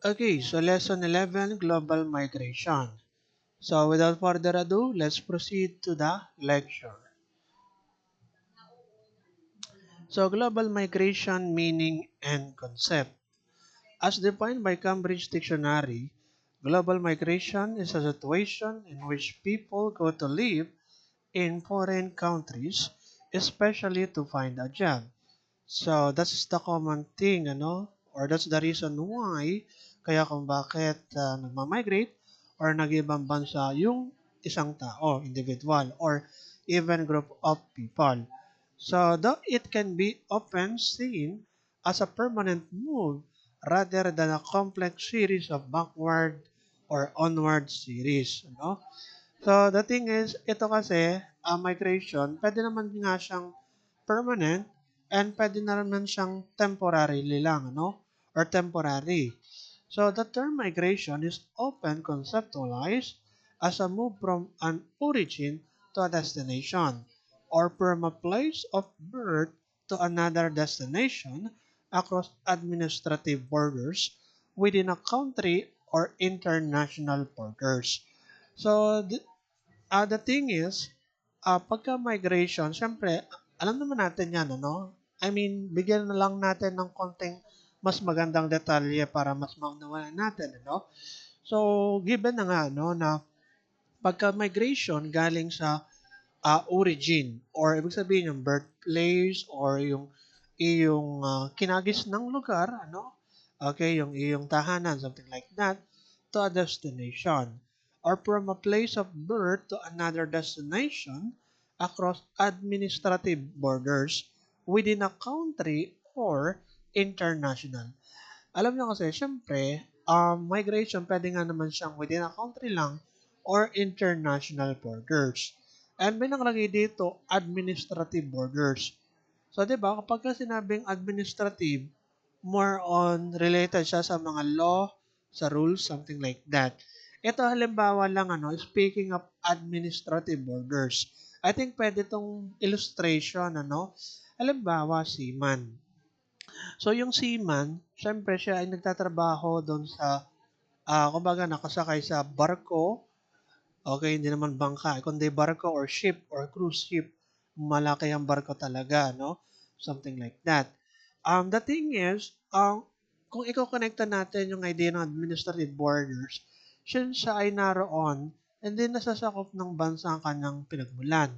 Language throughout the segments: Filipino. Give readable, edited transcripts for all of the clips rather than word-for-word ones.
Okay, so lesson 11, global migration. So without further ado, let's proceed to the lecture. So global migration meaning and concept. As defined by Cambridge Dictionary, global migration is a situation in which people go to live in foreign countries, especially to find a job. So that's the common thing, or that's the reason why kaya kung bakit nagmamigrate or nag-ibang bansa yung isang tao, individual, or even group of people. So though it can be often seen as a permanent move rather than a complex series of backward or onward series, So the thing is, ito kasi, migration, pwede naman nga siyang permanent and pwede na naman siyang temporarily lang, or temporary. So the term migration is often conceptualized as a move from an origin to a destination, or from a place of birth to another destination across administrative borders within a country or international borders. So the thing is, pagka migration, syempre, alam naman natin yan, I mean, bigyan na lang natin ng konting mas magandang detalye para mas maunawaan natin, So, given na nga, na pagka migration galing sa origin or ibig sabihin yung birthplace or yung iyong kinagis ng lugar, Okay, yung iyong tahanan, something like that, to a destination or from a place of birth to another destination across administrative borders within a country or international. Alam niyo kasi, syempre, migration pwede nga naman siyang within a country lang or international borders. And may nakalagay dito, administrative borders. So, di ba, kapag ka sinabing administrative, more on related siya sa mga law, sa rules, something like that. Ito halimbawa lang, speaking of administrative borders, I think pwede itong illustration, halimbawa, seaman. So, yung seaman, syempre siya ay nagtatrabaho doon sa, kumbaga nakasakay sa barko, okay, hindi naman bangka, kundi barko or ship or cruise ship, malaki ang barko talaga, no? Something like that. The thing is, kung i-connecta natin yung idea ng administrative borders, since siya ay naroon, hindi nasasakop ng bansa ang kanyang pinagmulan.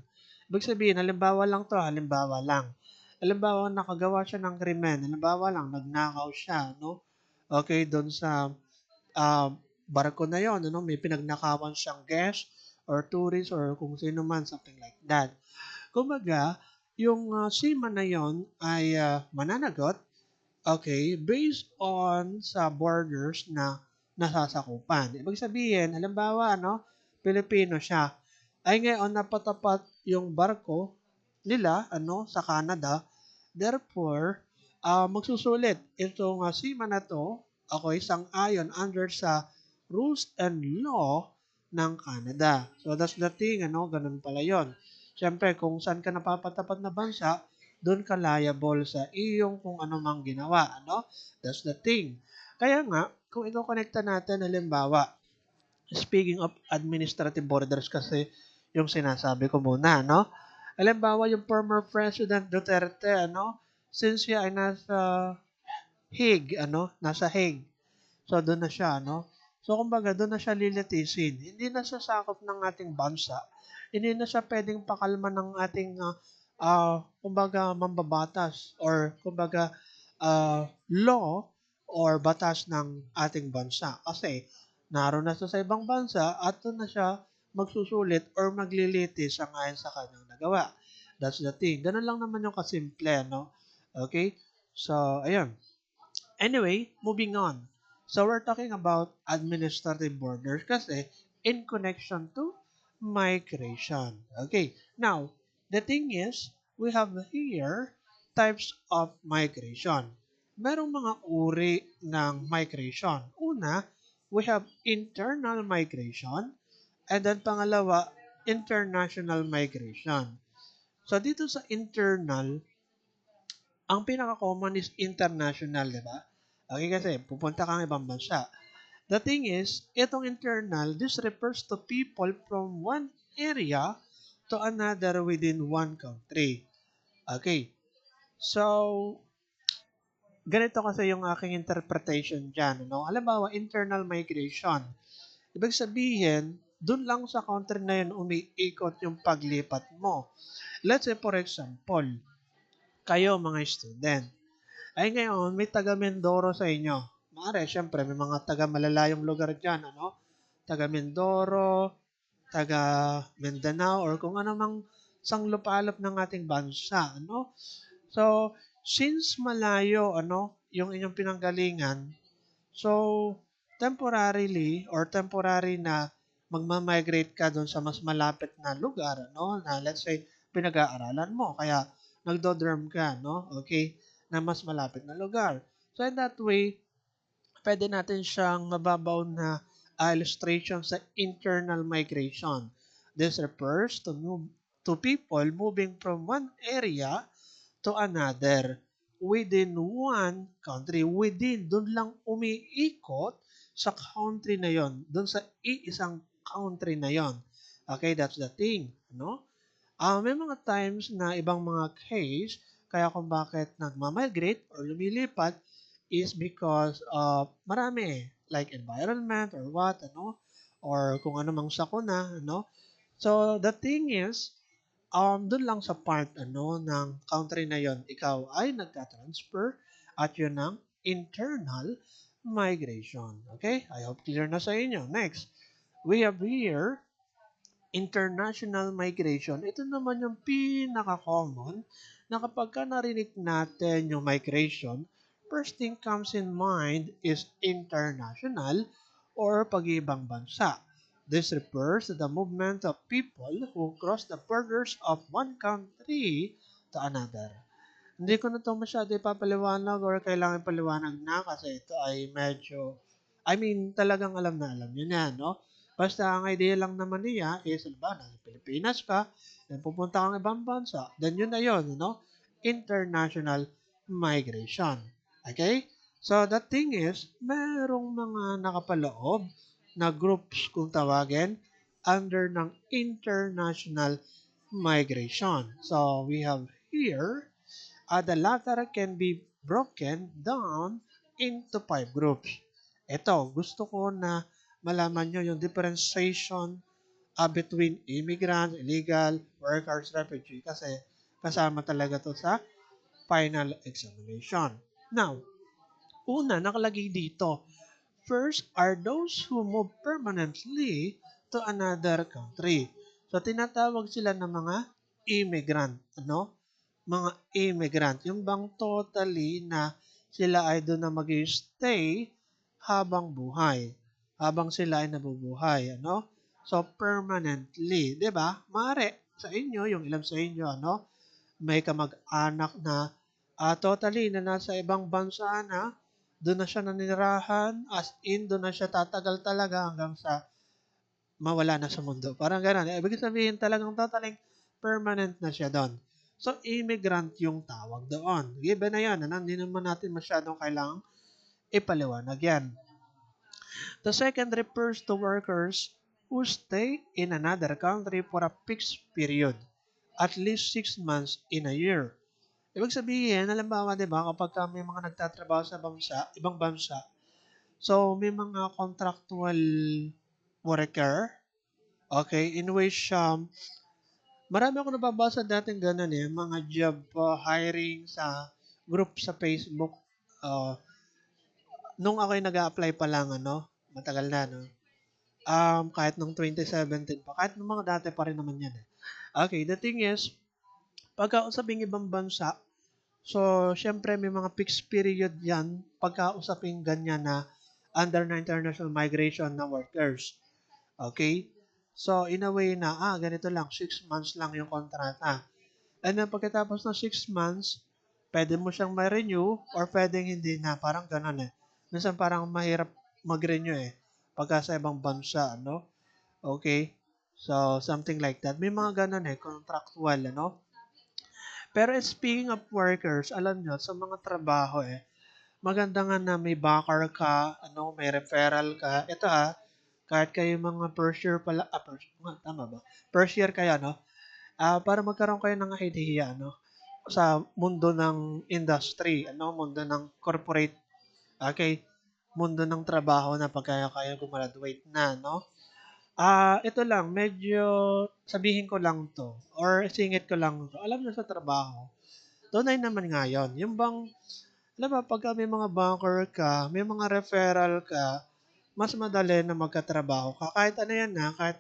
Ibig sabihin, halimbawa lang to, halimbawa lang. Halimbawa, nakagawa siya ng krimen. Halimbawa lang, nagnakaw siya, no? Okay, doon sa ah, barko na yon, may pinagnakawan siyang guest or tourist or kung sino man, something like that. Kumbaga, yung seaman na yon ay mananagot, okay, based on sa borders na nasasakupan. Ibig sabihin, halimbawa, Pilipino siya. Ay ngayon, napatapat yung barko nila, sa Canada. Therefore, magsusulit itong seaman na to, okay, sang-ayon under sa rules and law ng Canada. So that's the thing, ganun pala yon. Siyempre, kung saan ka napapatapat na bansa, doon ka liable sa iyong kung ano mang ginawa, That's the thing. Kaya nga, kung iko-connecta natin, halimbawa, speaking of administrative borders kasi yung sinasabi ko muna, Halimbawa, yung former President Duterte, since siya ay nasa Hague, nasa Hague. So, doon na siya, So, kumbaga, doon na siya lilitisin. Hindi na siya sakop ng ating bansa. Hindi na siya pwedeng pakalma ng ating, kumbaga, mambabatas or, kumbaga, law or batas ng ating bansa. Kasi, naroon na siya sa ibang bansa at doon na siya magsusulit or maglilitis ang ayon sa kanyang nagawa. That's the thing. Ganun lang naman yung kasimple, Okay? So, ayun. Anyway, moving on. So we're talking about administrative borders kasi in connection to migration. Okay, now, the thing is, we have here types of migration. Merong mga uri ng migration. Una, we have internal migration and then pangalawa, international migration. So dito sa internal, ang pinaka-common is international, di ba? Okay, kasi pupunta kang ibang bansa. The thing is, itong internal, this refers to people from one area to another within one country. Okay, so ganito kasi yung aking interpretation dyan. No? Halimbawa, internal migration. Ibig sabihin, dun lang sa country na yun umiikot yung paglipat mo. Let's say, for example, kayo mga student. Ay ngayon, may taga Mindoro sa inyo. Maaari, syempre, may mga taga malalayong lugar dyan, ano? Taga Mindoro, taga Mindanao, or kung ano mang sanglupalop ng ating bansa, ano? So, since malayo, ano, yung inyong pinanggalingan, so, temporarily or temporary na magma-migrate ka doon sa mas malapit na lugar, no? Na let's say pinag-aaralan mo, kaya nagdo-dorm ka, no? Okay, na mas malapit na lugar. So in that way, pwede natin siyang mababaw na illustration sa internal migration. This refers to people moving from one area to another within one country. Within, dun lang umiikot sa country na yon, dun sa iisang country na yon. Okay, that's the thing. No? May mga times na ibang mga case, kaya kung bakit nagmamigrate or lumilipat is because of marami, like environment or what, ano, or kung ano mang sakuna, ano. So, the thing is, dun lang sa part ano ng country na yon, ikaw ay nagka-transfer at yun ang internal migration. Okay? I hope clear na sa inyo. Next, we have here international migration. Ito naman yung pinaka-common na kapag ka narinig natin yung migration, first thing comes in mind is international or pag-ibang bansa. This refers to the movement of people who cross the borders of one country to another. Hindi ko na 'to masyado ipapaliwanag or kailangan paliwanag na kasi ito ay medyo, I mean, talagang alam na alam niyo na, no? Basta ang idea lang naman niya is, halimbawa, nasa Pilipinas ka, then pupunta kang ibang bansa, then yun na yun, no? International migration. Okay? So, the thing is, merong mga nakapaloob na groups kung tawagin under ng international migration. So, we have here the latter can be broken down into 5 groups. Ito, gusto ko na malaman nyo yung differentiation between immigrants, illegal, workers, refugee kasi kasama talaga to sa final examination. Now, una, nakalagay dito, first are those who move permanently to another country. So, tinatawag sila ng mga immigrant. Ano? Mga immigrant. Yung bang totally na sila ay doon na mag-stay habang buhay. Habang sila ay nabubuhay. Ano? So, permanently. 'Di ba? Mare, sa inyo, yung ilan sa inyo, ano? May kamag-anak na totally na nasa ibang bansa na, doon na siya nanirahan, as in, doon na siya tatagal talaga hanggang sa mawala na sa mundo. Parang gano'n. Ibig sabihin talagang totally permanent na siya doon. So, immigrant yung tawag doon. Given na yan, ano? Hindi naman natin masyadong kailangang ipaliwanag yan. The second refers to workers who stay in another country for a fixed period, at least 6 months in a year. Ibig sabihin, halimbawa, di ba, kapag may mga nagtatrabaho sa bansa, ibang bansa, so may mga contractual worker, okay, in which marami ako nababasa dating ganun mga job hiring sa group sa Facebook. Uh, Nung ako'y nag-a-apply pa lang, ano, matagal na, no? Kahit nung 2017 pa, kahit nung mga dati pa rin naman yan. Okay, the thing is, pagkausaping ibang bansa, so, syempre may mga fixed period yan pagkausaping ganyan na under na international migration na workers. Okay? So, in a way na, ganito lang, 6 months lang yung kontrata. And then, pagkatapos ng 6 months, pwede mo siyang ma-renew or pwedeng hindi na. Parang ganun eh. Minsan parang mahirap mag-renew pagka sa ibang bansa, ano? Okay? So, something like that. May mga ganun contractual, ano? Pero speaking of workers, alam nyo, sa mga trabaho maganda nga na may backer ka, may referral ka. Ito kahit kayo mga first year pala, tama ba? First year kaya, para magkaroon kayo ng idea, sa mundo ng industry, mundo ng corporate, okay, mundo ng trabaho na pagka kayo gumraduate na, no? Ito lang, medyo sabihin ko lang to, or singit ko lang to. Alam na sa trabaho, tunay naman nga yun. Yung bang, alam mo, pagka may mga banker ka, may mga referral ka, mas madali na magkatrabaho ka. Kahit ano yan kahit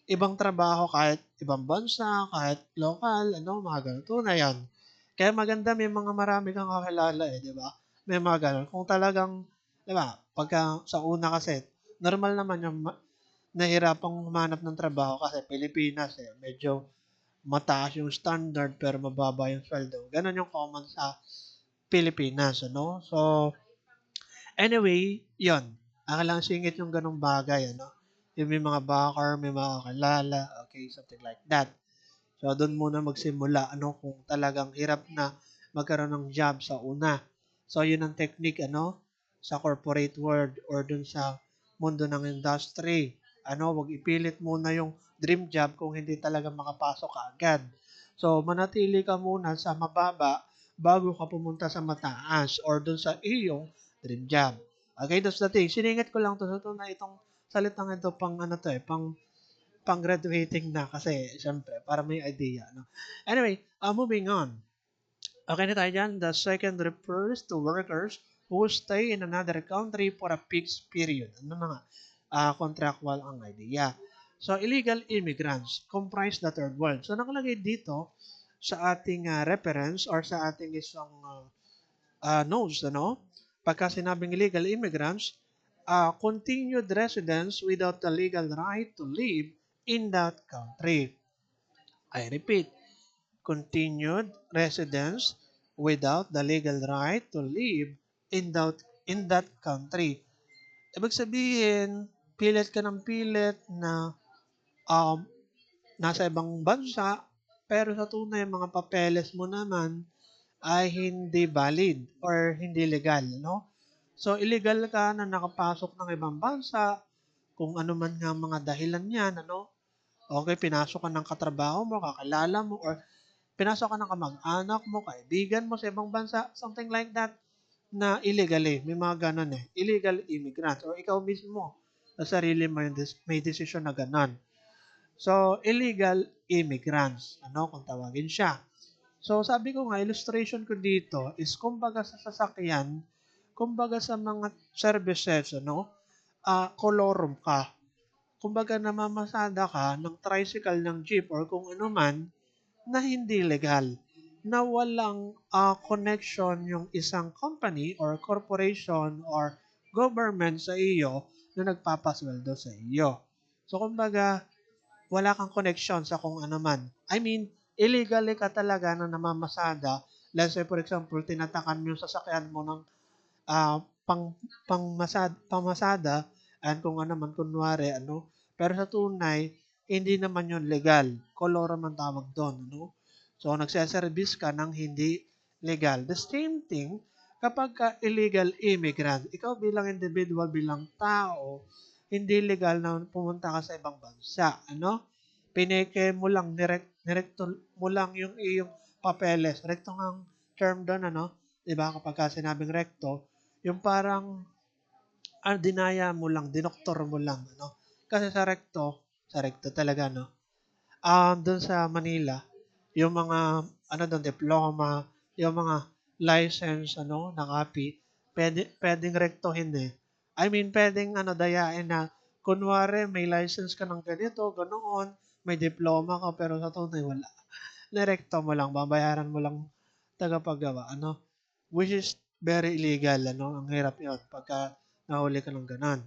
ibang trabaho, kahit ibang bansa, kahit lokal, mga ganun. Tunay yan. Kaya maganda may mga marami kang kakilala di ba? May mga ganun. Kung talagang, di ba, pagka sa una kasi, normal naman yung nahirapang humanap ng trabaho kasi Pilipinas medyo mataas yung standard pero mababa yung sweldo. Ganon yung common sa Pilipinas, So, anyway, yon. Akin lang singit yung ganong bagay, Yung may mga backer, may mga kalala, okay, something like that. So, doon muna magsimula, kung talagang hirap na magkaroon ng job sa una. So, yun ang technique, sa corporate world or dun sa mundo ng industry. Wag ipilit muna yung dream job kung hindi talaga makapasok ka agad. So, manatili ka muna sa mababa bago ka pumunta sa mataas or dun sa iyong dream job. Okay, that's the thing. Siningit ko lang to sa na itong salitang ito pang pang graduating na kasi syempre para may idea, Anyway, moving on. Okay na tayo dyan. The second refers to workers who stay in another country for a fixed period. Ano na nga? Contractual ang idea. So, illegal immigrants comprise the third world. So, nakalagay dito sa ating reference or sa ating isang notes, Pagka sinabing illegal immigrants, continued residents without the legal right to live in that country. I repeat, continued residents without the legal right to live in that country. Ibig sabihin, pilit ka ng pilit na um, nasa ibang bansa, pero sa tunay mga papeles mo naman ay hindi valid or hindi legal, So, illegal ka na nakapasok ng ibang bansa, kung ano man nga mga dahilan niyan, Okay, pinasok ka ng katrabaho mo, kakilala mo, or pinasok ka ng kamag-anak mo, kaibigan mo sa ibang bansa, something like that, na illegal May mga ganon Illegal immigrants. Or ikaw mismo, sa sarili mo may desisyon na ganon. So, illegal immigrants, kung tawagin siya. So, sabi ko nga, illustration ko dito is kumbaga sa sasakyan, kumbaga sa mga services, kolorum ka. Kumbaga namamasada ka ng tricycle, ng jeep, or kung ano man na hindi legal, na walang connection yung isang company or corporation or government sa iyo na nagpapasweldo sa iyo. So, kumbaga, wala kang connection sa kung ano man. I mean, illegally ka talaga na namamasada. Let's say, for example, tinatakan mo yung sasakyan mo ng pangmasada and kung ano man, kunwari, Pero sa tunay, hindi naman yun legal. Koloro man tawag doon, So, nagseservice ka ng hindi legal. The same thing, kapag ka illegal immigrant, ikaw bilang individual, bilang tao, hindi legal na pumunta ka sa ibang bansa, Pineke mo lang, nirekto mo lang yung iyong papeles. Rekto nga ang term doon, 'Di ba? Kapag ka sinabing rekto, yung parang dinaya mo lang, dinoktor mo lang, Kasi sa rekto talaga, doon sa Manila, yung mga, doon, diploma, yung mga license, na copy, pwedeng rektohin I mean, pwedeng, dayain na, kunwari, may license ka ng ganito, ganoon, may diploma ka, pero sa tunay, wala. Nirekto mo lang, babayaran mo lang tagapaggawa, which is very illegal, ang hirap yun, pagka nahuli ka ng ganon,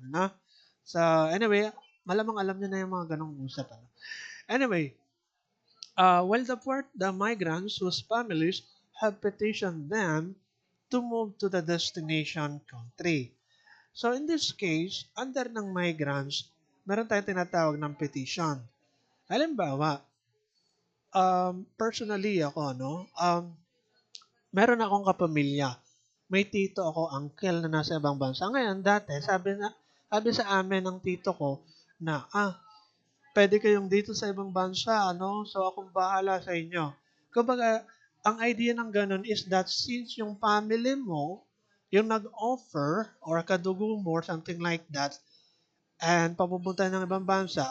So, anyway, malamang alam niyo na yung mga ganong usap, Anyway, the migrants whose families have petitioned them to move to the destination country. So in this case, under ng migrants, meron tayong tinatawag ng petition. Halimbawa, personally ako, meron akong kapamilya may tito ako, uncle na nasa ibang bansa. Ngayon, dati, sabi sa amin ng tito ko na, pwede kayong dito sa ibang bansa, ano? So, akong bahala sa inyo. Kumbaga, ang idea ng ganun is that since yung family mo, yung nag-offer or kadugo mo or something like that, and papupunta ng ibang bansa,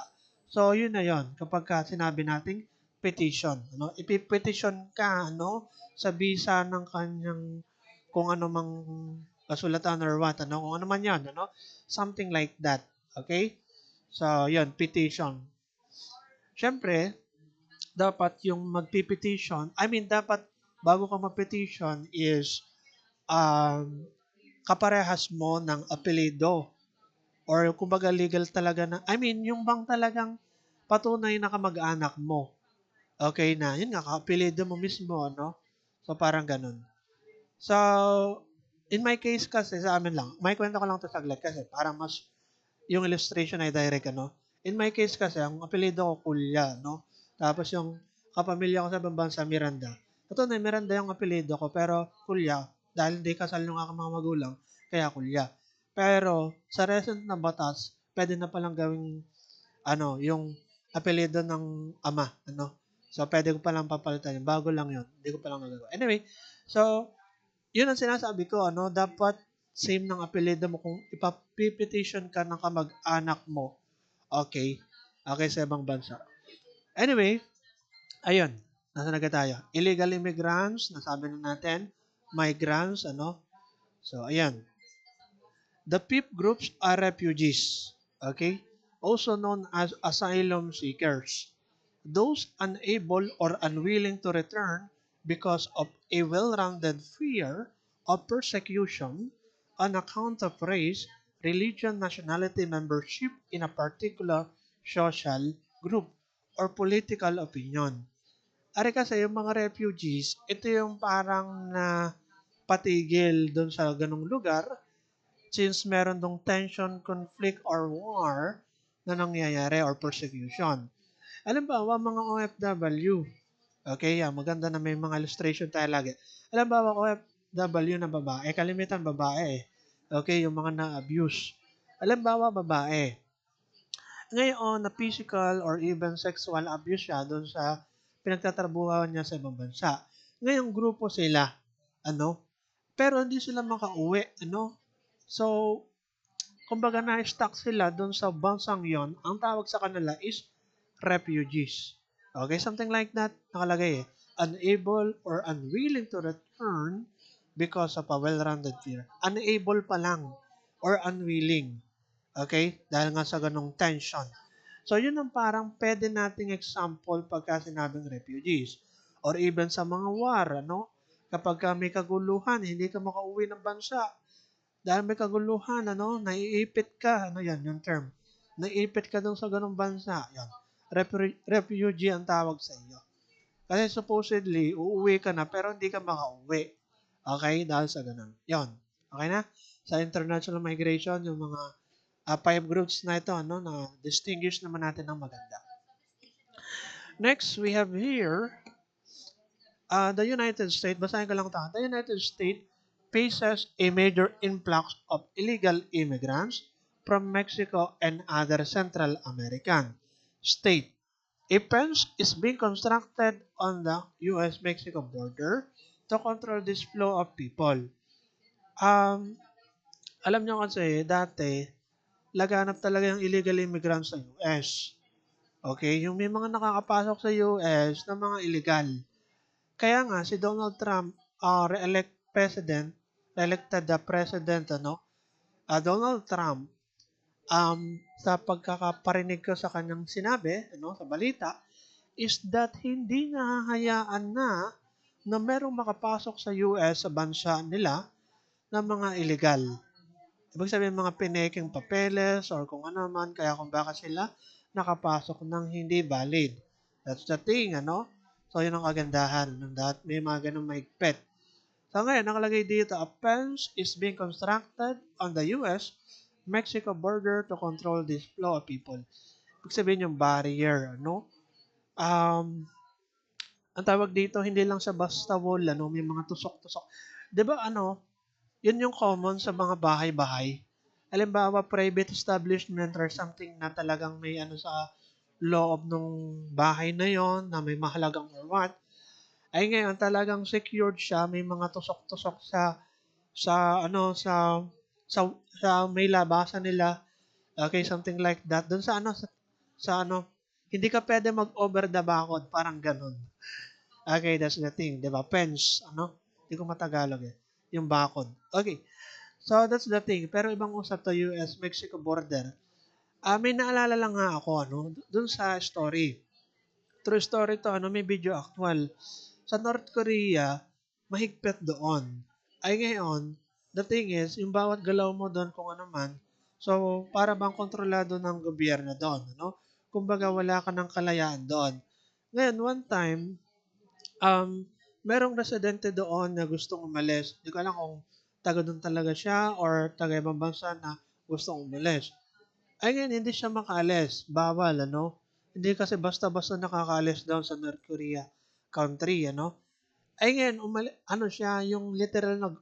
so yun na yun. Kapag ka sinabi nating petition, ano? Ipipetition ka, ano? Sa visa ng kanyang kung ano mang kasulatan or what, ano? Kung ano man yan, ano? Something like that. Okay? So, yun, petition. Siyempre, dapat yung magpipetition, dapat bago ka magpetition is kaparehas mo ng apelido or kumbaga legal talaga na, yung bang talagang patunay na kamag-anak mo. Okay na, yun nga, kaapelido mo mismo, no? So, parang ganun. So, in my case kasi, sa amin lang, may kwento ko lang to saglit kasi parang mas yung illustration ay direct, ano? In my case kasi, ang apelido ko Kulya, no? Tapos yung kapamilya ko sa ibang bansa, Miranda. Totoo na, Miranda yung apelido ko, pero Kulya, dahil hindi kasal ng aking mga magulang, kaya Kulya. Pero, sa recent na batas, pwede na palang gawing, yung apelido ng ama, ano? So, pwede ko palang papalitan yun. Bago lang yun. Hindi ko palang nagagawa. Anyway, so, yun ang sinasabi ko, ano, dapat same ng apelyido mo kung ipapipetition ka ng kamag-anak mo. Okay? Okay sa ibang bansa. Anyway, ayun. Nasa na tayo? Illegal immigrants, nasabi na natin. Migrants, ano? So, ayan. The fifth groups are refugees. Okay? Also known as asylum seekers. Those unable or unwilling to return because of a well-rounded fear of persecution on account of race, religion, nationality, membership in a particular social group, or political opinion. Ari kasi yung mga refugees, ito yung parang na patigil doon sa ganong lugar since meron dong tension, conflict, or war na nangyayari or persecution. Halimbawa, mga OFW. Okay, maganda na may mga illustration tayo lagi. Halimbawa, OFW na babae, kalimitan babae. Okay, yung mga na-abuse. Halimbawa, babae. Ngayon, na physical or even sexual abuse siya doon sa pinagtatrabuhan niya sa ibang bansa. Ngayong grupo sila, ano, pero hindi sila makauwi, ano. So, kumbaga na-stuck sila doon sa bansang yon. Ang tawag sa kanila is refugees. Okay, something like that. Nakalagay eh. Unable or unwilling to return because of a well-rounded fear. Unable pa lang or unwilling. Okay? Dahil nga sa ganong tension. So, yun ang parang pwede nating example pagka sinabing refugees. Or even sa mga war, ano? Kapag may kaguluhan, hindi ka makauwi ng bansa. Dahil may kaguluhan, ano? Naiipit ka. Ano yan, yung term? Naiipit ka dun sa ganong bansa. Yan. Refugee ang tawag sa iyo. Kasi supposedly, uuwi ka na pero hindi ka makauwi. Okay? Dahil sa ganun. Yon. Okay na? Sa international migration, yung mga 5 groups na ito, ano, na distinguish naman natin ng maganda. Next, we have here, the United States, basahin ko lang ito. The United States faces a major influx of illegal immigrants from Mexico and other Central American states. A fence is being constructed on the US-Mexico border to control this flow of people. Um, Alam nyo kasi, dati, laganap talaga yung illegal immigrants sa US. Okay? Yung may mga nakakapasok sa US na mga illegal. Kaya nga, si Donald Trump, re-elected the president, Donald Trump, sa pagkakaparinig ko sa kanyang sinabi, sa balita, is that hindi nahahayaan na merong makapasok sa US sa bansa nila na mga illegal. Ibig sabihin mga pineking papeles or kung ano man, kaya kung baka sila nakapasok ng hindi valid. That's the thing, ano? So, yun ang kagandahan ng may mga ganun maigpit. So, ngayon, nakalagay dito, a fence is being constructed on the US-Mexico border to control this flow of people. Ibig sabihin yung barrier, ano? Ang tawag dito, hindi lang sa basta wall, may mga tusok-tusok. 'Di ba Yun yung common sa mga bahay-bahay. Halimbawa, private establishment or something na talagang may ano sa loob ng bahay na yon na may mahalagang or what. Ay ngayon talagang secured siya, may mga tusok-tusok sa ano sa may labasan nila. Okay, something like that. Doon sa ano sa ano, hindi ka pwede mag-over the bakod, parang ganun. Okay, that's the thing, 'di ba? Fence, ano? Hindi ko matagalog eh. Yung bakod. Okay. So that's the thing. Pero ibang usap to US Mexico border. May naalala lang nga ako ano, doon sa story. True story to, ano, may video actual. Sa North Korea, mahigpit doon. Ay ngayon, the thing is, yung bawat galaw mo doon kung ano man, so para bang kontrolado ng gobyerno doon, ano? Kumbaga wala ka ng kalayaan doon. Ngayon, one time, merong residente doon na gustong umalis. Hindi ko alam kung taga doon talaga siya or taga ibang bansa na gustong umalis. Ay ngayon, hindi siya makaalis. Bawal, ano? Hindi kasi basta-basta nakakaalis doon sa North Korea country, ano? Ay ngayon, ano siya, yung literal na,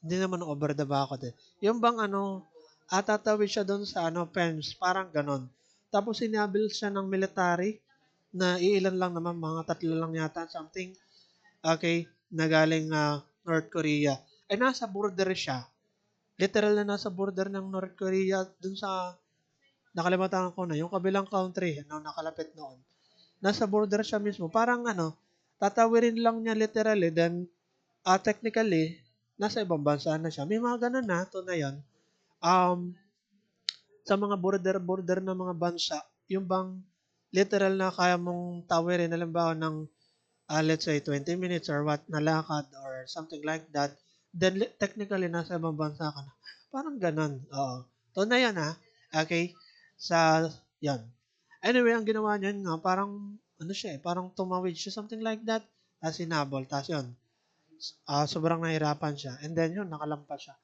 hindi naman over the bakod eh. Yung bang ano, tatawid siya doon sa ano, fence, parang ganon. Tapos sinabil siya ng military na iilan lang naman, mga tatlo lang yata, something, okay, na galing North Korea. Ay nasa border siya. Literal na nasa border ng North Korea dun sa, nakalimutan ko na, yung kabilang country, no, nakalapit noon. Nasa border siya mismo. Parang ano, tatawirin lang niya literally, then technically, nasa ibang bansa na siya. May mga ganun na, to na yun. Um, sa mga border-border na mga bansa, yung bang literal na kaya mong tawirin, halimbawa ng, let's say, 20 minutes or what, na lakad or something like that, then technically, nasa ibang bansa ka na. Parang ganun. Oo. To na yan, ha? Okay? Sa, yan. Anyway, ang ginawa niya nga, parang, ano siya eh, parang tumawid siya, something like that. Tapos sinabol. Tapos yun, sobrang nahirapan siya. And then yun, nakalampas siya.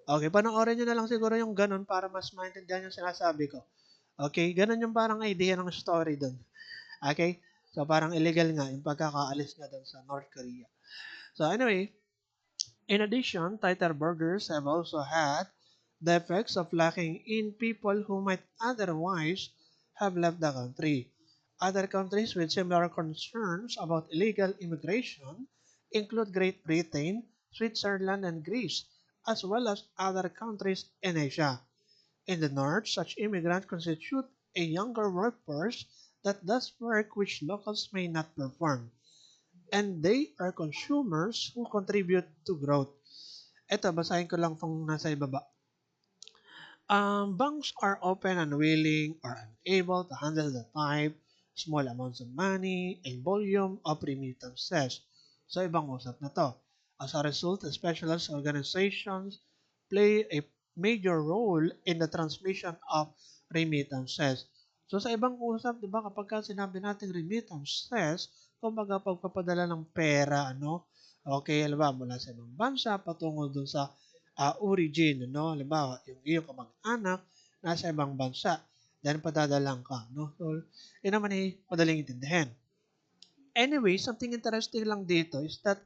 Okay, panoorin nyo na lang siguro yung ganun para mas maintindihan yung sinasabi ko. Okay, ganun yung parang idea ng story doon. Okay? So parang illegal nga yung pagkakaalis nga doon sa North Korea. So anyway, in addition, tighter borders have also had the effects of locking in people who might otherwise have left the country. Other countries with similar concerns about illegal immigration include Great Britain, Switzerland, and Greece, as well as other countries in Asia. In the North, such immigrants constitute a younger workforce that does work which locals may not perform, and they are consumers who contribute to growth. Ito, basahin ko lang itong nasa ibaba. Banks are often unwilling or unable to handle the type, small amounts of money, and volume of remittances. So, ibang usap na to. As a result, specialist organizations play a major role in the transmission of remittances. So, sa ibang usap, di ba, kapag sinabi natin remittances, kumbaga pagpapadala ng pera, ano, okay, halimbawa mula sa ibang bansa patungo dun sa origin, no? Halimbawa, yung iyong kamag-anak nasa ibang bansa, then padadalang ka, no? So, yun naman ay madaling intindihin. Anyway, something interesting lang dito is that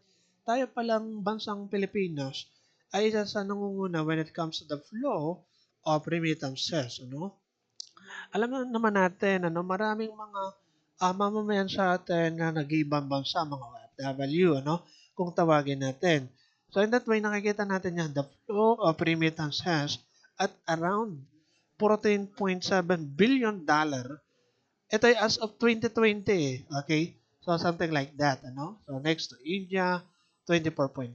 tayo palang bansang Pilipinas ay isa sa nangunguna when it comes to the flow of remittances, ano? Alam naman natin, ano, maraming mga mamamayan sa atin na nag-ibang bansa, mga OFW, ano, kung tawagin natin. So in that way, nakikita natin yan, the flow of remittances at around $14.7 billion. Ito ay as of 2020, okay? So something like that, ano? So next to India, 24.5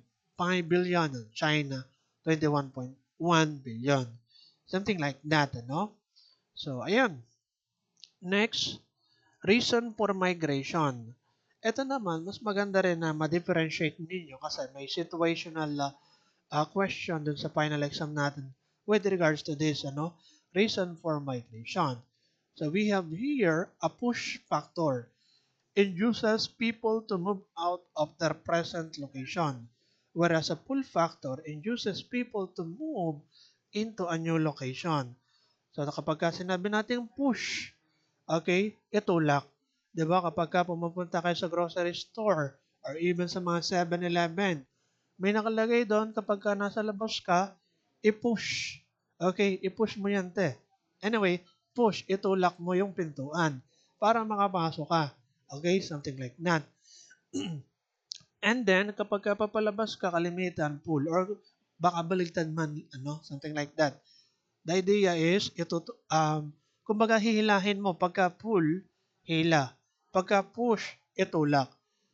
billion, and China, 21.1 billion. Something like that, ano? So, ayan. Next, reason for migration. Ito naman, mas maganda rin na ma-differentiate ninyo kasi may situational question dun sa final exam natin with regards to this, ano, reason for migration. So we have here a push factor induces people to move out of their present location, whereas a pull factor induces people to move into a new location. So kapag sinabi natin push, okay, itulak. 'Di ba kapag pumupunta kayo sa grocery store or even sa mga 7-Eleven, May nakalagay doon kapag ka nasa labas ka, i-push. Okay, i-push mo yan, te. Anyway, push, itulak mo yung pintuan para makapasok ka. Okay, something like that. And then, kapag ka papalabas ka, kalimitan, pull, or baka baligtad man, something like that. The idea is, kumbaga hihilahin mo, pagka pull, hila. Pagka push, itulak.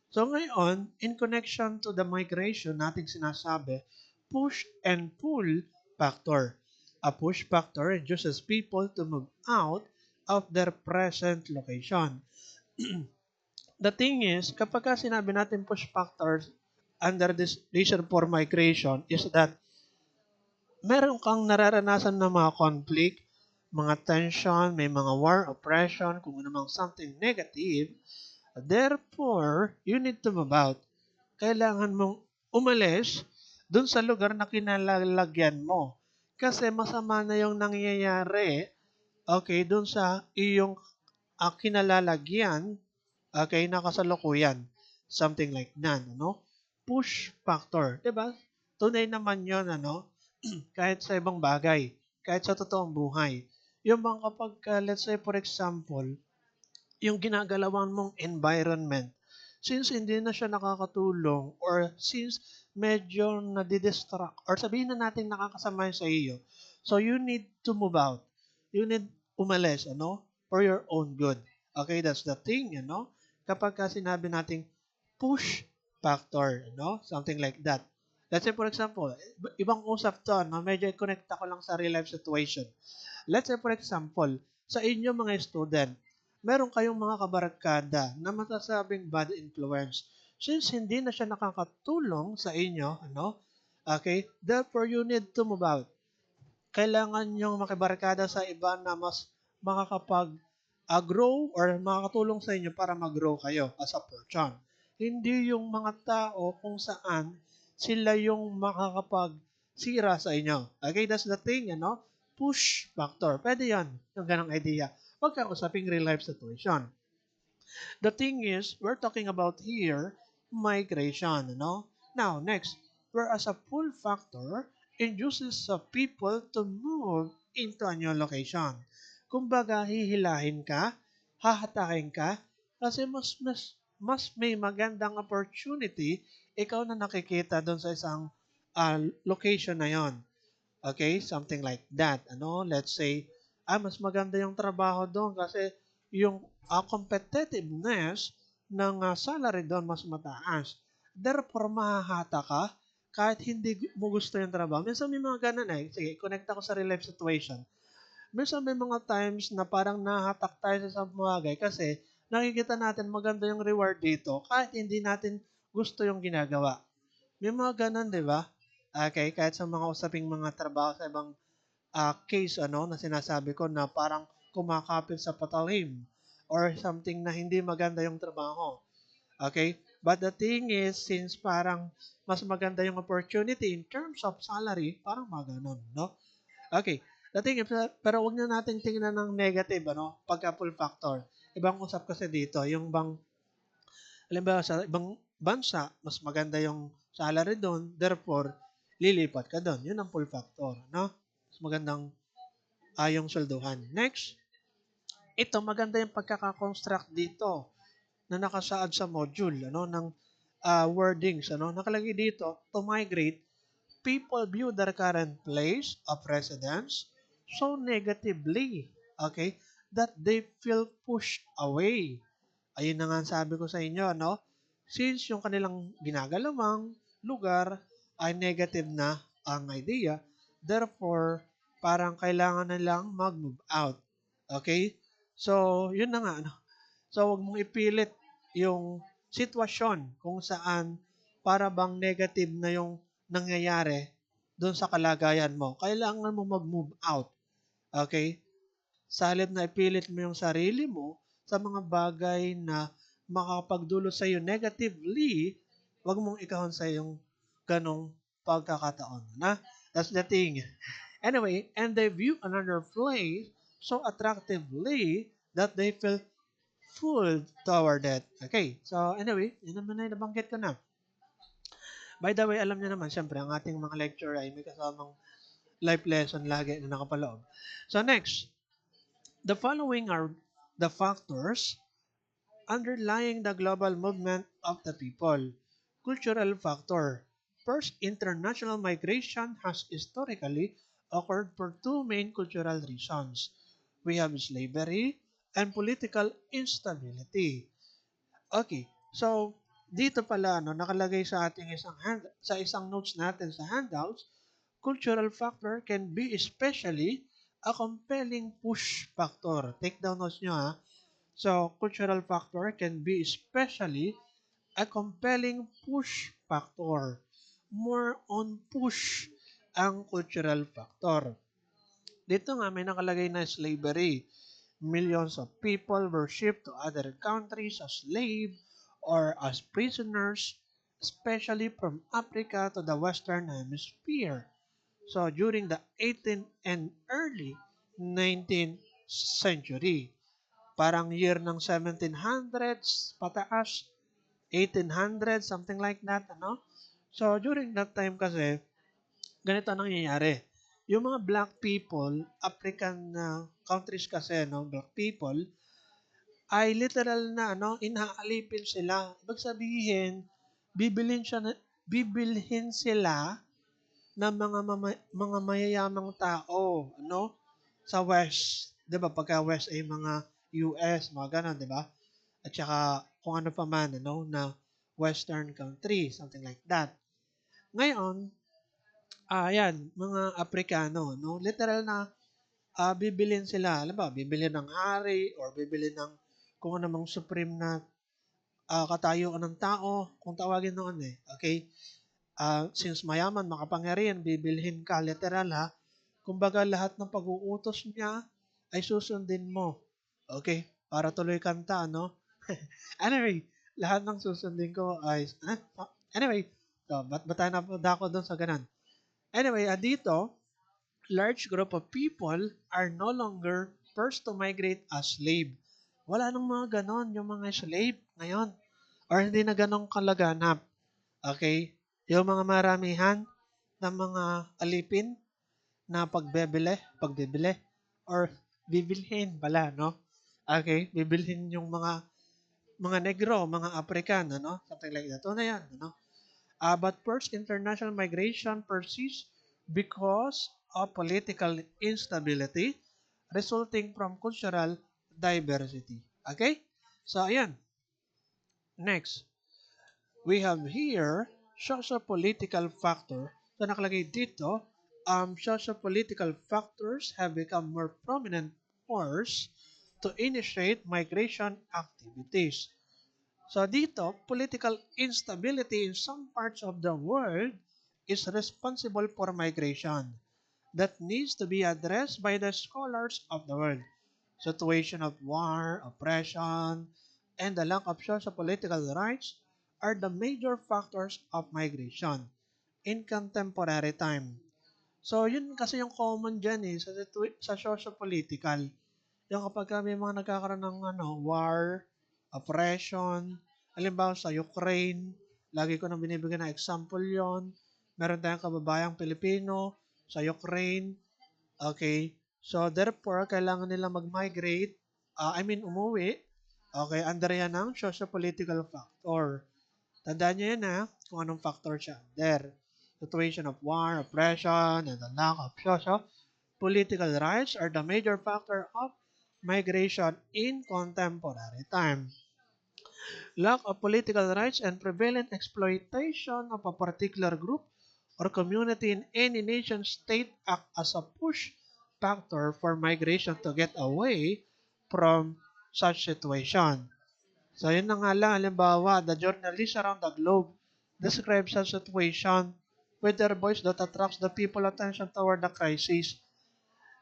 So ngayon, in connection to the migration, nating sinasabi, push and pull factor. A push factor induces people to move out of their present location. The thing is, kapag ka sinabi natin push factors under this reason for migration is that meron kang nararanasan na mga conflict, mga tension, may mga war, oppression, kung ano mang something negative. Therefore, you need to move out. Kailangan mong umalis dun sa lugar na kinalalagyan mo. Kasi masama na yung nangyayari, okay, dun sa iyong kinalalagyan, okay, na kasalukuyan. Something like that, ano? Push factor, 'di ba? Tunay naman 'yon, ano? Kahit sa ibang bagay, kahit sa totoong buhay. Yung bang kapag, let's say for example, yung ginagalawan mong environment, since hindi na siya nakakatulong or since medyo nadidistract or sabihin na natin nakakasama sa iyo, so you need to move out. You need umalis, for your own good. Okay, that's the thing, kapag ka sinabi nating push factor, something like that. Let's say, for example, ibang usap to, medyo connect ako lang sa real life situation. Let's say, for example, sa inyo mga student, meron kayong mga kabarkada na masasabing bad influence. Since hindi na siya nakakatulong sa inyo, okay, therefore you need to move out. Kailangan yung makibarkada sa iba na mas makakapag-grow or makakatulong sa inyo para mag-grow kayo as a person. Hindi yung mga tao kung saan sila yung makakapag-sira sa inyo. Okay, that's the thing, push factor. Pwede yan, yung ganang idea. Huwag kang usaping real life situation. The thing is, we're talking about here, migration, Now, next, whereas a pull factor induces people to move into a new location. Kumbaga, hihilahin ka, hahatakin ka, kasi mas may magandang opportunity ikaw na nakikita doon sa isang location na yon. Okay? Something like that. Let's say, mas maganda yung trabaho doon kasi yung competitiveness ng salary doon mas mataas. Therefore, mahahata ka kahit hindi mo gusto yung trabaho. Minsan may mga ganun eh. Sige, connect ako sa real life situation. Minsan may mga times na parang nahatak tayo sa isang bagay kasi nakikita natin maganda yung reward dito kahit hindi natin gusto yung ginagawa. May mga ganun, di ba? Okay, kahit sa mga usaping mga trabaho sa ibang case na sinasabi ko na parang kumakapit sa patalim or something na hindi maganda yung trabaho. Okay? But the thing is, since parang mas maganda yung opportunity in terms of salary, parang maganon, no? Okay. The thing is, pero wag na natin tingnan ng negative, pagka full factor. Ibang usap kasi dito, yung bang, halimbawa sa ibang bansa, mas maganda yung salary doon, therefore, lilipat ka doon. Yun ang full factor, no? Mas magandang yung swelduhan. Next, ito maganda yung pagkaka-construct dito na nakasaad sa module ng wordings. Nakalagay dito, to migrate, people view their current place of residence so negatively, okay, that they feel pushed away. Ayun na nga ang sabi ko sa inyo, Since yung kanilang ginagalawang lugar ay negative na ang idea, therefore, parang kailangan na lang mag-move out. Okay? So, yun na nga, So, wag mong ipilit yung sitwasyon kung saan para bang negative na yung nangyayari doon sa kalagayan mo. Kailangan mo mag-move out. Okay? Sa halip na ipilit mo yung sarili mo sa mga bagay na makakapagdulot sa iyo negatively, wag mong ikahon sa yung ganong pagkakataon. That's the thing. Anyway, and they view another place so attractively that they feel full toward it. Okay, so anyway, yun naman na nabanggit ko na. By the way, alam niyo naman, siyempre, ang ating mga lecture ay may kasamang life lesson lagi na nakapaloob. So next, the following are the factors underlying the global movement of the people. Cultural factor. First, international migration has historically occurred for two main cultural reasons. We have slavery and political instability. Okay, so dito pala nakalagay sa ating sa isang notes natin sa handouts, cultural factor can be especially a compelling push factor. Take down notes nyo ha. So, cultural factor can be especially a compelling push factor. More on push ang cultural factor. Dito nga may nakalagay na slavery. Millions of people were shipped to other countries as slaves or as prisoners, especially from Africa to the Western Hemisphere. So during the 18th and early 19th century, parang year ng 1700s pataas, 1800s, something like that, ano? So during that time kasi, ganito ang nangyayari. Yung mga black people, African countries kasi, no, black people, ay literal na inaalipin sila. Ibig sabihin, bibilhin siya bibilhin sila ng mga mayayamang tao, ano? Sa West, 'di ba? Pagka West ay mga US, mga ganun, 'di ba? At saka kung ano pa man, na Western country, something like that. Ngayon, yan, mga Aprikano, no? Literal na bibilin sila, alam ba, bibilin ng hari or bibilin ng kung anumang supreme na katayuan ng tao, kung tawagin noon eh. Okay? Since mayaman, makapangyarihan, bibilhin ka, literal ha. Kumbaga lahat ng pag-uutos niya ay susundin mo. Okay? Para tuloy kanta, no? Anyway, lahat ng susundin ko ay, anyway, so, ba't tayo napunta ako doon sa ganun? Anyway, dito, large group of people are no longer first to migrate as slave. Wala nang mga ganon, yung mga slave ngayon. Or hindi na ganong kalaganap. Okay? Yung mga maramihan ng mga alipin na pagbibili, or bibilhin pala, no? Okay? Bibilhin yung mga negro, mga African, ano? Something like that. O na yan, ano? But first, international migration persists because of political instability resulting from cultural diversity. Okay? So, ayan. Next, we have here socio-political factor. So, nakalagay dito, socio-political factors have become more prominent force to initiate migration activities. So dito, political instability in some parts of the world is responsible for migration that needs to be addressed by the scholars of the world. Situation of war, oppression, and the lack of socio-political rights are the major factors of migration in contemporary time. So, yun kasi yung common dyan sa socio-political. Yung kapag may mga nagkakaroon ng war, oppression, halimbawa sa Ukraine, lagi ko nang binibigyan ng example yon. Meron tayong kababayang Pilipino sa Ukraine. Okay? So, therefore, kailangan nila mag-migrate, umuwi. Okay, under yan ng socio-political factor. Tandaan nyo yan kung anong factor siya. There, situation of war, oppression, and the lack of socio-political rights are the major factor of migration in contemporary time. Lack of political rights and prevalent exploitation of a particular group or community in any nation state act as a push factor for migration to get away from such situation. So, yun na nga lang, halimbawa, the journalists around the globe describe such situation with their voice that attracts the people attention toward the crisis.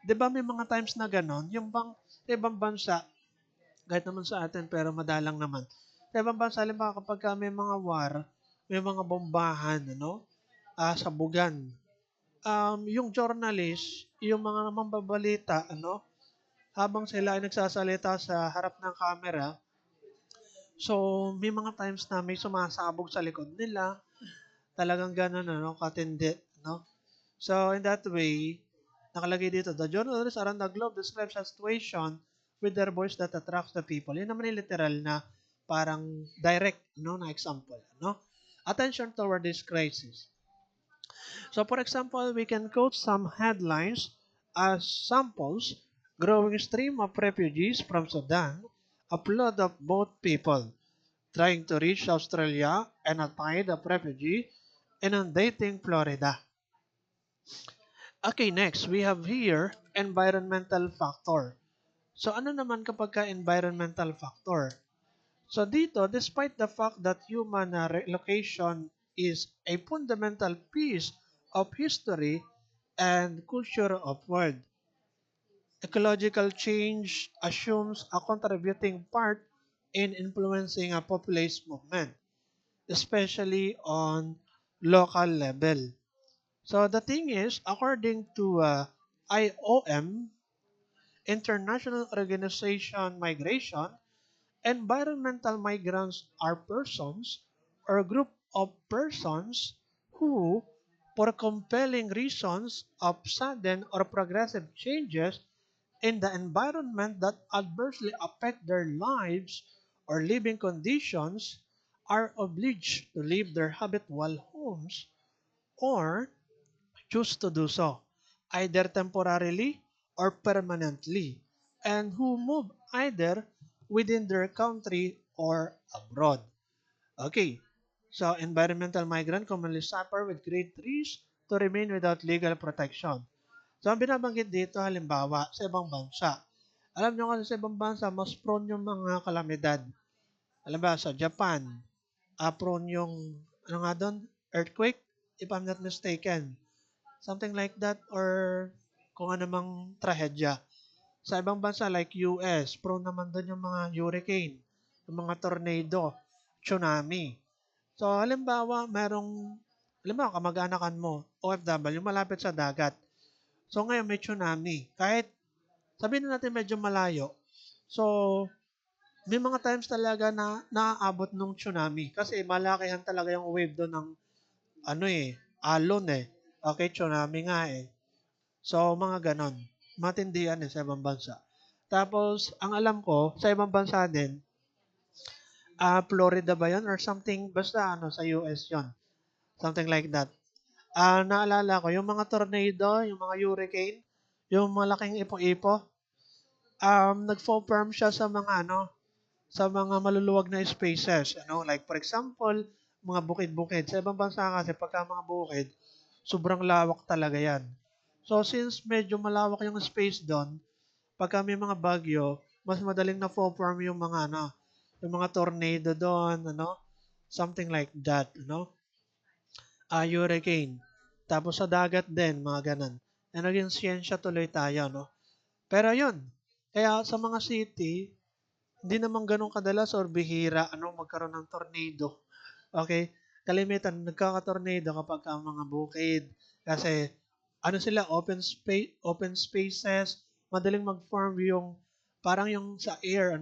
Di ba may mga times na ganon? Yung bang sa ibang bansa, kahit naman sa atin, pero madalang naman. Sa ibang bansa, halimbawa, kapag may mga war, may mga bombahan, sabugan. Yung journalist, yung mga mambabalita, habang sila ay nagsasalita sa harap ng camera, so may mga times na may sumasabog sa likod nila, Talagang gano'n ano, katindi, no? So, in that way, nakalagay dito, the journalists around the globe describes a situation with their voice that attracts the people. Yun naman yung literal na parang direct, no, na example, no? Attention toward this crisis. So, for example, we can quote some headlines as samples. Growing stream of refugees from Sudan, a flood of boat people trying to reach Australia, and a tide of refugees inundating Florida. Okay, next, we have here environmental factor. So, ano naman kapag ka environmental factor? So, dito, despite the fact that human relocation is a fundamental piece of history and culture of world, ecological change assumes a contributing part in influencing a populist movement, especially on local level. So the thing is, according to IOM, International Organization Migration, environmental migrants are persons or group of persons who, for compelling reasons of sudden or progressive changes in the environment that adversely affect their lives or living conditions, are obliged to leave their habitual homes or choose to do so, either temporarily or permanently, and who move either within their country or abroad. Okay, so environmental migrant commonly suffer with great risk to remain without legal protection. So ang binabanggit dito halimbawa sa ibang bansa. Alam nyo kasi sa ibang bansa, mas prone yung mga kalamidad. Halimbawa sa Japan, prone yung, ano nga doon, earthquake, if I'm not mistaken. Something like that or kung ano mang trahedya. Sa ibang bansa like US, prone naman doon yung mga hurricane, yung mga tornado, tsunami. So, halimbawa, kamag-anakan mo, OFW, malapit sa dagat. So, ngayon may tsunami. Kahit, sabihin na natin medyo malayo. So, may mga times talaga na naaabot ng tsunami. Kasi malakihan talaga yung wave doon ng, alon eh. Okay, tsunami nga eh. So, mga ganon. Matindihan sa ibang bansa. Tapos, ang alam ko, sa ibang bansa din, Florida ba yun or something, basta sa US yon. Something like that. Naalala ko, yung mga tornado, yung mga hurricane, yung malaking ipo-ipo, nag-form siya sa mga maluluwag na spaces. Like for example, mga bukid-bukid. Sa ibang bansa kasi, pagka mga bukid, sobrang lawak talaga yan. So, since medyo malawak yung space doon, pagka may mga bagyo, mas madaling na form yung yung mga tornado doon, something like that, hurricane. Tapos sa dagat din, mga ganun. Naging siyensya tuloy tayo, no? Pero yun, kaya sa mga city, hindi naman ganun kadalas or bihira, magkaroon ng tornado. Okay? Kalimitan, nagkaka-tornado kapag ang mga bukid. Kasi, sila, open spaces, madaling mag-form yung, parang yung sa air,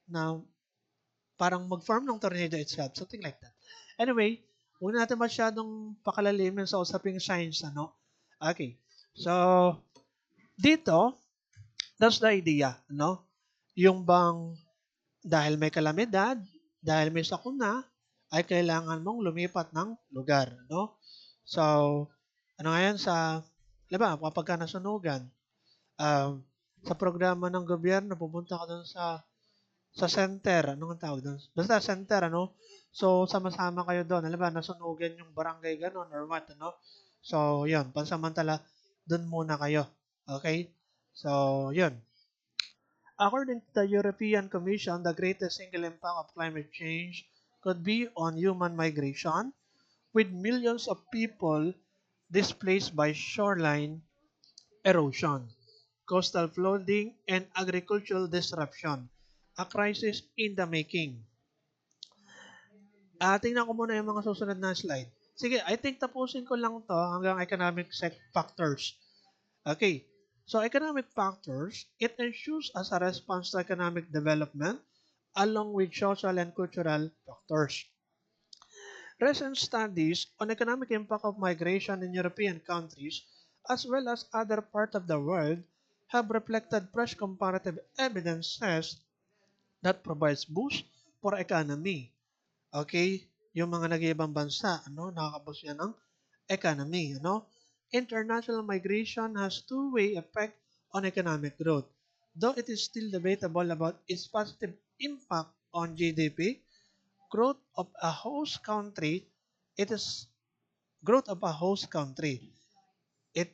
na parang mag-form ng tornado itself, something like that. Anyway, huwag natin masyadong pakalalimin sa usaping science, Okay. So, dito, that's the idea, Yung bang dahil may kalamidad, dahil may sakuna, ay kailangan mong lumipat ng lugar, So, nga yan kapag ka nasunugan, sa programa ng gobyerno, pupunta ka doon sa center, anong tawag doon? Basta center, So, sama-sama kayo doon. Nasunugan yung barangay ganun or what, So, yun, pansamantala, doon muna kayo. Okay? So, yun. According to the European Commission, the greatest single impact of climate change could be on human migration, with millions of people displaced by shoreline erosion, coastal flooding, and agricultural disruption. A crisis in the making. Tingnan ko muna yung mga susunod na slide. Sige, I think tapusin ko lang to hanggang economic factors. Okay. So, economic factors, it ensures as a response to economic development along with social and cultural factors. Recent studies on economic impact of migration in European countries as well as other parts of the world have reflected fresh comparative evidences that provides boost for economy. Okay? Yung mga nag-iibang bansa, nakakaboost yan ng economy, International migration has two-way effect on economic growth. Though it is still debatable about its positive impact on GDP, growth of a host country, it is growth of a host country. It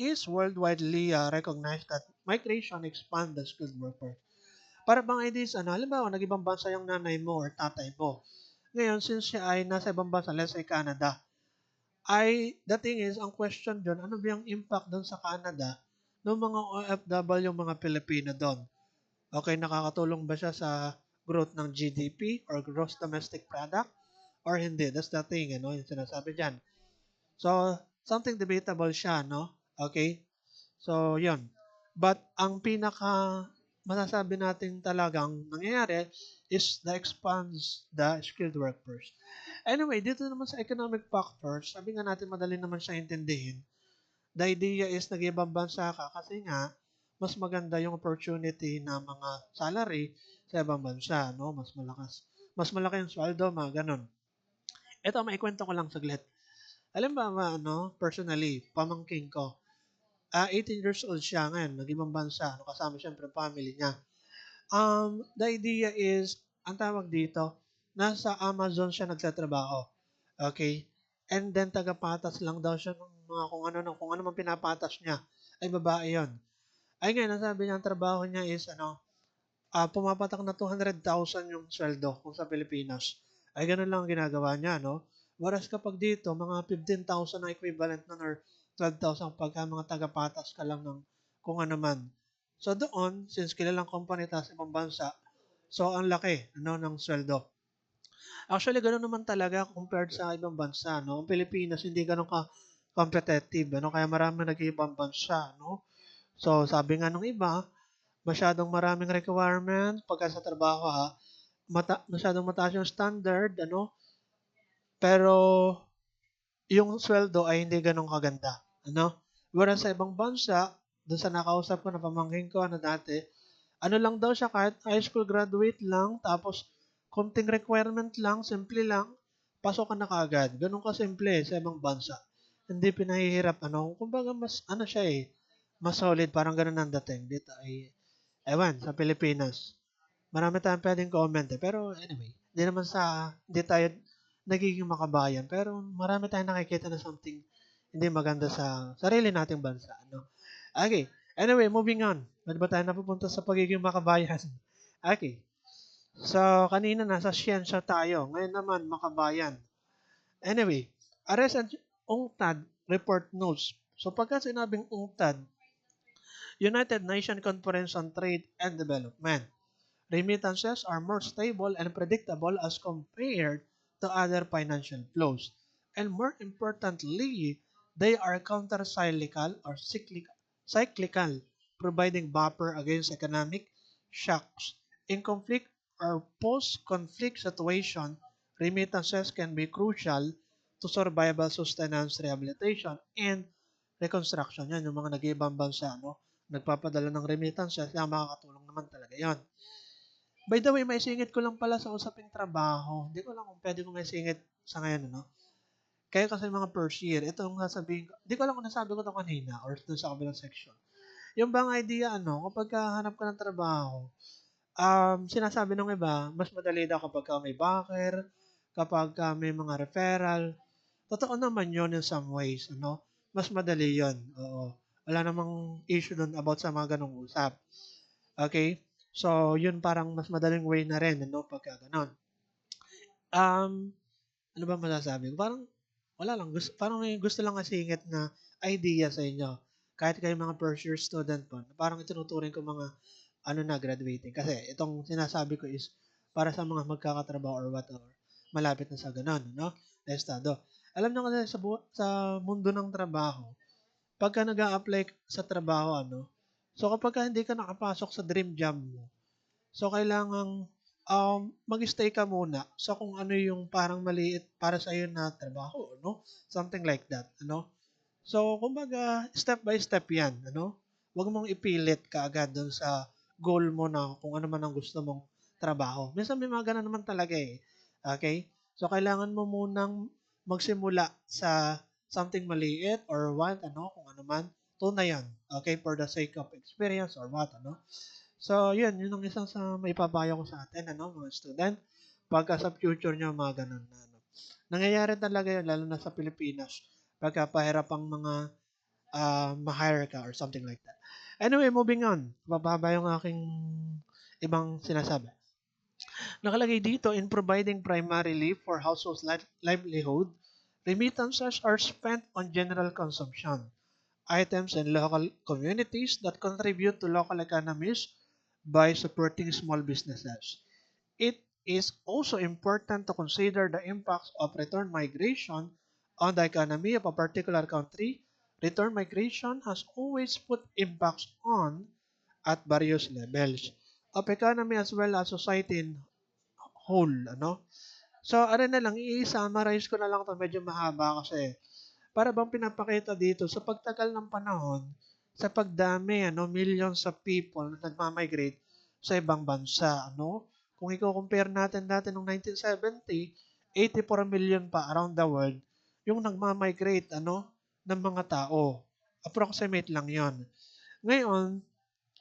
is worldwide recognized that migration expands the skilled workforce. Para bang ideas, halimbawa, nag-ibang bansa yung nanay mo or tatay mo. Ngayon, since siya ay nasa ibang bansa, let's say Canada, the thing is, ang question doon, ano ba yung impact doon sa Canada ng mga OFW, yung mga Pilipino doon? Okay, nakakatulong ba siya sa growth ng GDP or gross domestic product or hindi? That's the thing, yung sinasabi dyan. So, something debatable siya, no? Okay? So, yun. But, ang pinaka masasabi natin talagang nangyayari is the expands the skilled workforce. Anyway, dito naman sa economic factors, sabi nga natin madali naman siya intindihin. The idea is nag-ibang bansa ka kasi nga, mas maganda yung opportunity na mga salary sa ibang bansa, no? Mas malakas. Mas malaki yung sweldo, mga ganun. Ito, maikwento ko lang saglit. Alam ba, personally, pamangking ko, 18 years old siya ngayon, nag-ibang bansa, kasama siyempre family niya. The idea is, ang tawag dito, nasa Amazon siya nagtatrabaho. Okay? And then tagapatas lang daw siya ng mga kung ano man pinapatas niya. Ay babae 'yon. Ay ngayon, nasabi niya ang trabaho niya is pumapatak na 200,000 yung sweldo kung sa Pilipinas. Ay ganun lang ang ginagawa niya, no? Whereas kapag dito, mga 15,000 na equivalent nun or 12,000 pagka mga tagapatas ka lang ng kung ano man. So doon, since kilalang company ta sa ibang bansa, so ang laki ng sweldo. Actually, gano'n naman talaga compared sa ibang bansa, no? Ang Pilipinas hindi gano'n ka competitive, kaya maraming nag-iibang bansa, no? So, sabi nga ng iba, masyadong maraming requirement pagka sa trabaho masyadong mataas yung standard, pero yung sweldo ay hindi gano'n kaganda, Whereas sa ibang bansa, doon sa nakausap ko na pamangkin ko dati, ano lang daw siya, kahit high school graduate lang, tapos konting requirement lang, simple lang, pasok ka na kaagad. Ganun ka simple sa ibang bansa. Hindi pinahihirap, kumbaga mas, siya mas solid, parang ganun ang dating. Dito ay, ewan, sa Pilipinas. Marami tayong pwedeng comment pero anyway, hindi tayo nagiging makabayan, pero marami tayong nakikita na something hindi maganda sa sarili nating bansa, Okay. Anyway, moving on. Pwede ba tayo napupunta sa pagiging makabayan? Okay. So, kanina nasa siyensya tayo. Ngayon naman, makabayan. Anyway, a recent UNCTAD report notes. So, pagka sinabing UNCTAD, United Nations Conference on Trade and Development, remittances are more stable and predictable as compared to other financial flows. And more importantly, they are counter-cyclical or cyclical, providing buffer against economic shocks. In conflict or post-conflict situation, remittances can be crucial to survival, sustenance, rehabilitation, and reconstruction. Yan, yung mga nag-iibang bansa, nagpapadala ng remittances, yan, makakatulong naman talaga yan. By the way, maisingit ko lang pala sa usaping trabaho. Hindi ko lang kung pwede ko maisingit sa ngayon, Kaya kasi mga first year, ito ang sasabihin ko. Hindi ko lang kung nasabi ko ito kanina or dun sa kabilang section. Yung bang idea, kapag hanap ka ng trabaho, sinasabi ng iba, mas madali daw kapag ka may backer, kapag ka may mga referral. Totoo naman yun in some ways, Mas madali yun. Oo. Wala namang issue dun about sa mga ganong usap. Okay? So, yun parang mas madaling way na rin, pagka ganon. Ano ba masasabi ko? Parang, wala lang. Parang may gusto lang kasingit na idea sa inyo. Kahit kayo mga first year student po, parang itinuturing ko mga, graduating. Kasi, itong sinasabi ko is, para sa mga magkakatrabaho or whatever, malapit na sa ganon, Na estado. Alam nyo kasi sa mundo ng trabaho, pagka nag apply sa trabaho, so kapag hindi ka nakapasok sa dream job mo, so kailangang mag-stay ka muna sa kung ano yung parang maliit para sa iyo na trabaho, no? Something like that, ano? So, kumbaga, step by step 'yan, ano? Huwag mong ipilit kaagad do'n sa goal mo na kung ano man ang gusto mong trabaho. Minsan may mga gano'n naman talaga, eh, okey? So, kailangan mo munang magsimula sa something maliit or what, ano, kung ano man, tunay 'yan, okey, for the sake of experience or what, ano? So, 'yun ang isang sa maipapayo ko sa atin, ano, mga student, pagka sa future niyo mga gano'n na ano. Nangyayari talaga 'yun lalo na sa Pilipinas pagka pahirap ang mga ma-hire ka or something like that. Anyway, moving on. Mababa yung aking ibang sinasabi. Nakalagay dito, in providing primarily for household livelihood, remittances are spent on general consumption, items in local communities that contribute to local economies by supporting small businesses. It is also important to consider the impacts of return migration on the economy of a particular country. Return migration has always put impacts on at various levels of economy as well as society in whole, ano? So, ano na lang, i-summarize ko na lang 'to, medyo mahaba kasi para bang pinapakita dito sa pagtagal ng panahon, sa pagdami, ano, millions of people na nagma-migrate sa ibang bansa, ano? Kung i-compare natin dati noong 1970, 84 million pa around the world yung nagma-migrate, ano, ng mga tao. Approximate lang yon. Ngayon,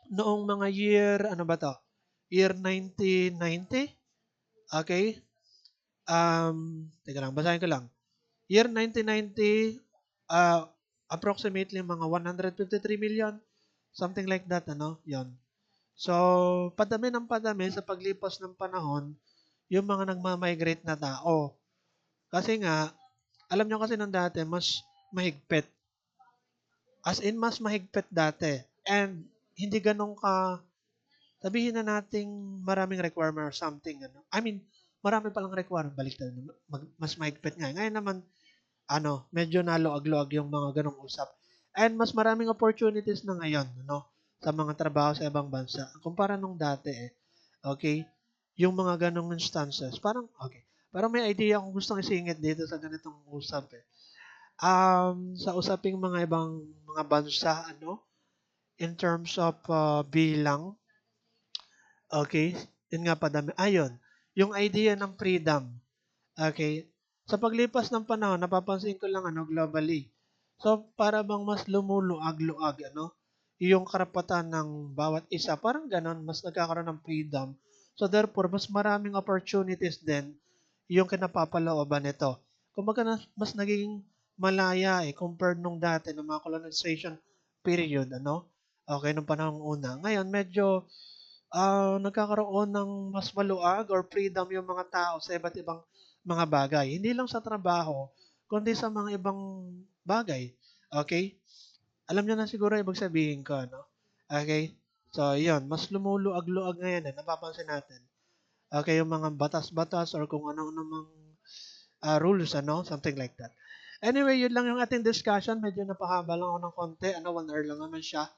noong mga year, ano ba to? Year 1990, okay? Teka lang, basahin ko lang. Year 1990, approximately mga 153 million, something like that, ano, yon. So, padami ng padami sa paglipas ng panahon, yung mga nagma-migrate na tao. Kasi nga, alam nyo kasi nung dati, mas mahigpit. As in, mas mahigpit dati. And, hindi ganun ka, sabihin na nating maraming requirement or something, ano. I mean, marami palang requirement, baliktad, mas mahigpit nga. Ngayon naman, ano, medyo naluag-luag yung mga ganong usap. And mas maraming opportunities na ngayon, no, sa mga trabaho sa ibang bansa. Kumpara nung dati, eh. Okay? Yung mga ganong instances, parang, okay. Parang may idea akong gustong isingit dito sa ganitong usap, eh. Sa usaping mga ibang mga bansa, ano, in terms of bilang, okay, yun nga padami. Ayun, yung idea ng freedom. Okay. Sa paglipas ng panahon, napapansin ko lang ano globally. So para bang mas lumuluag-luag ano, yung karapatan ng bawat isa. Parang ganon, mas nagkakaroon ng freedom. So therefore, mas maraming opportunities din yung kinapapalooban nito. Kumbaga mas naging malaya eh compared nung dati ng mga colonization period ano. Okay, nung panahong una. Ngayon medyo nagkakaroon ng mas maluag or freedom yung mga tao sa iba't ibang mga bagay. Hindi lang sa trabaho, kundi sa mga ibang bagay. Okay? Alam niyo na siguro ibig sabihin ko, no? Okay? So, yun. Mas lumuluag-luag ngayon, eh. Napapansin natin. Okay, yung mga batas-batas or kung ano-ano mang rules, ano? Something like that. Anyway, yun lang yung ating discussion. Medyo napahaba lang ako ng konti. 1 hour lang naman siya.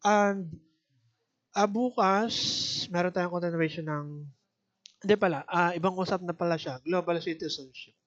And bukas, meron tayong continuation ng, hindi pala, ibang usap na pala siya, global citizenship.